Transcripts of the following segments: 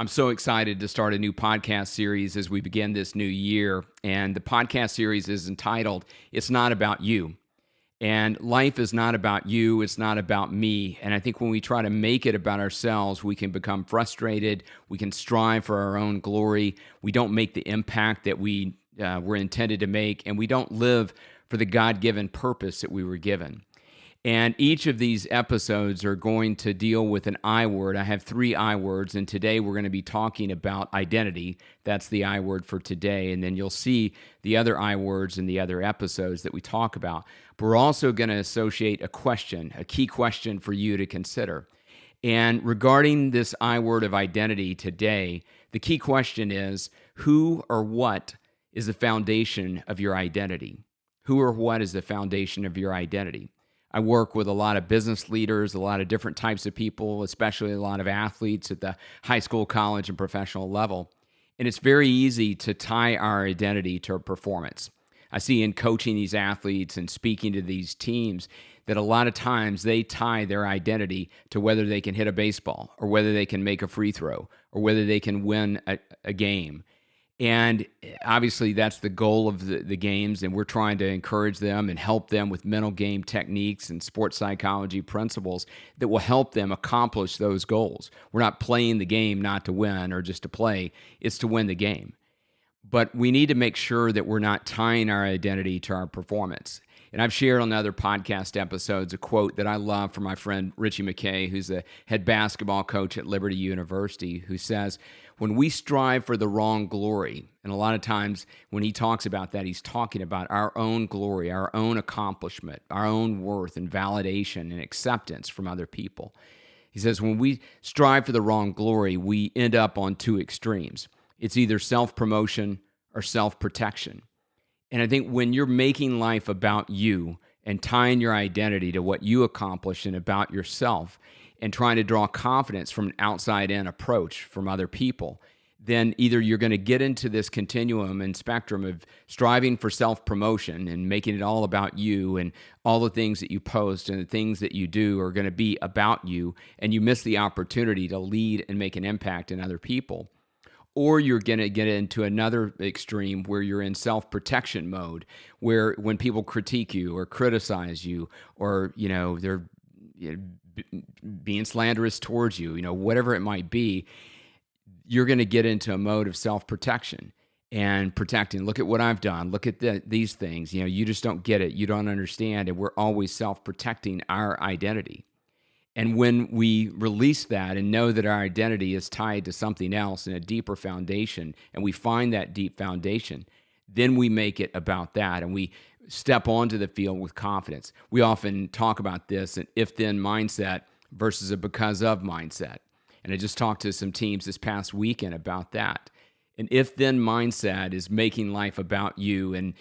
I'm so excited to start a new podcast series as we begin this new year. And the podcast series is entitled, It's Not About You. And life is not about you, it's not about me. And I think when we try to make it about ourselves, we can become frustrated, we can strive for our own glory, we don't make the impact that we were intended to make, and we don't live for the God-given purpose that we were given. And each of these episodes are going to deal with an I word. I have 3 I words, and today we're going to be talking about identity. That's the I word for today. And then you'll see the other I words in the other episodes that we talk about. But we're also going to associate a question, a key question for you to consider. And regarding this I word of identity today, the key question is, who or what is the foundation of your identity? Who or what is the foundation of your identity? I work with a lot of business leaders, a lot of different types of people, especially a lot of athletes at the high school, college, and professional level. And it's very easy to tie our identity to our performance. I see in coaching these athletes and speaking to these teams that a lot of times they tie their identity to whether they can hit a baseball or whether they can make a free throw or whether they can win a game. And obviously, that's the goal of the games, and we're trying to encourage them and help them with mental game techniques and sports psychology principles that will help them accomplish those goals. We're not playing the game not to win or just to play, it's to win the game. But we need to make sure that we're not tying our identity to our performance. And I've shared on other podcast episodes a quote that I love from my friend Richie McKay, who's the head basketball coach at Liberty University, who says, when we strive for the wrong glory, and a lot of times when he talks about that, he's talking about our own glory, our own accomplishment, our own worth and validation and acceptance from other people. He says, when we strive for the wrong glory, we end up on 2 extremes. It's either self-promotion or self-protection. And I think when you're making life about you and tying your identity to what you accomplish and about yourself and trying to draw confidence from an outside-in approach from other people, then either you're going to get into this continuum and spectrum of striving for self-promotion and making it all about you, and all the things that you post and the things that you do are going to be about you, and you miss the opportunity to lead and make an impact in other people. Or you're going to get into another extreme where you're in self-protection mode, where when people critique you or criticize you or, they're being slanderous towards you, whatever it might be, you're going to get into a mode of self-protection and protecting. Look at what I've done. Look at these things. You just don't get it. You don't understand. And we're always self-protecting our identity. And when we release that and know that our identity is tied to something else and a deeper foundation, and we find that deep foundation, then we make it about that, and we step onto the field with confidence. We often talk about this, an if-then mindset versus a because-of mindset. And I just talked to some teams this past weekend about that. An if-then mindset is making life about you and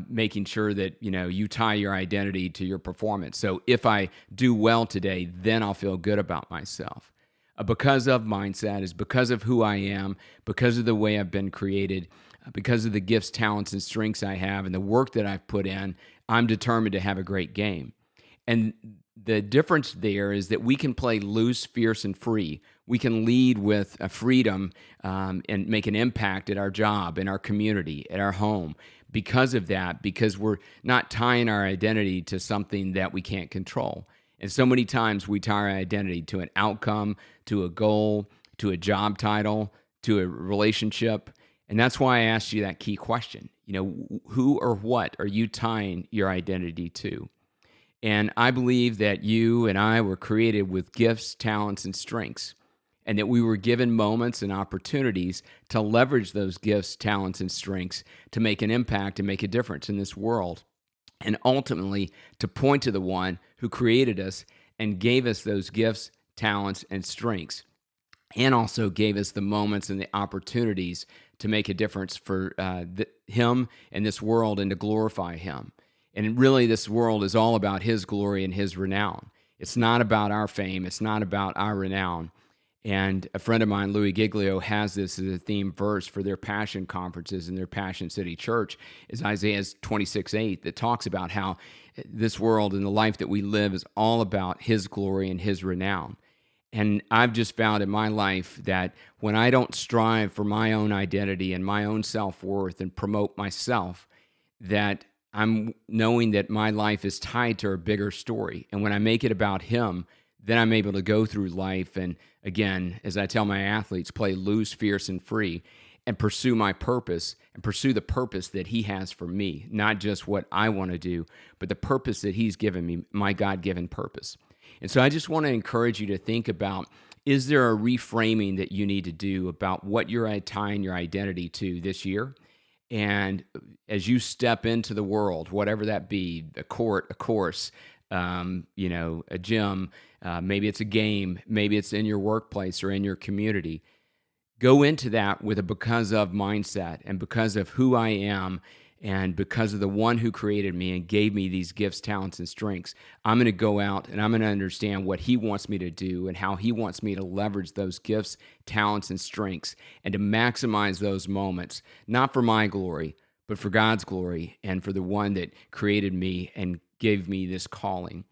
making sure that you tie your identity to your performance. So if I do well today, then I'll feel good about myself. A because-of mindset is because of who I am, because of the way I've been created, because of the gifts, talents, and strengths I have and the work that I've put in, I'm determined to have a great game. And the difference there is that we can play loose, fierce, and free. We can lead with a freedom and make an impact at our job, in our community, at our home. Because of that, because we're not tying our identity to something that we can't control. And so many times we tie our identity to an outcome, to a goal, to a job title, to a relationship. And that's why I asked you that key question. Who or what are you tying your identity to? And I believe that you and I were created with gifts, talents, and strengths, and that we were given moments and opportunities to leverage those gifts, talents, and strengths to make an impact and make a difference in this world, and ultimately to point to the one who created us and gave us those gifts, talents, and strengths, and also gave us the moments and the opportunities to make a difference for him and this world and to glorify him. And really, this world is all about his glory and his renown. It's not about our fame. It's not about our renown. And a friend of mine, Louis Giglio, has this as a theme verse for their Passion conferences in their Passion City Church, is Isaiah 26:8, that talks about how this world and the life that we live is all about his glory and his renown. And I've just found in my life that when I don't strive for my own identity and my own self-worth and promote myself, that I'm knowing that my life is tied to a bigger story. And when I make it about him, then I'm able to go through life and, again, as I tell my athletes, play loose, fierce, and free, and pursue my purpose and pursue the purpose that he has for me, not just what I want to do, but the purpose that he's given me, my God-given purpose. And so I just want to encourage you to think about, is there a reframing that you need to do about what you're tying your identity to this year? And as you step into the world, whatever that be, a court, a course, a gym, maybe it's a game, maybe it's in your workplace or in your community, go into that with a because of mindset and because of who I am and because of the one who created me and gave me these gifts, talents, and strengths. I'm going to go out and I'm going to understand what he wants me to do and how he wants me to leverage those gifts, talents, and strengths and to maximize those moments, not for my glory, but for God's glory and for the one that created me and gave me this calling.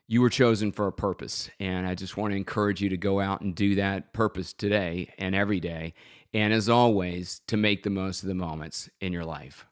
You were chosen for a purpose, and I just want to encourage you to go out and do that purpose today and every day, and as always, to make the most of the moments in your life.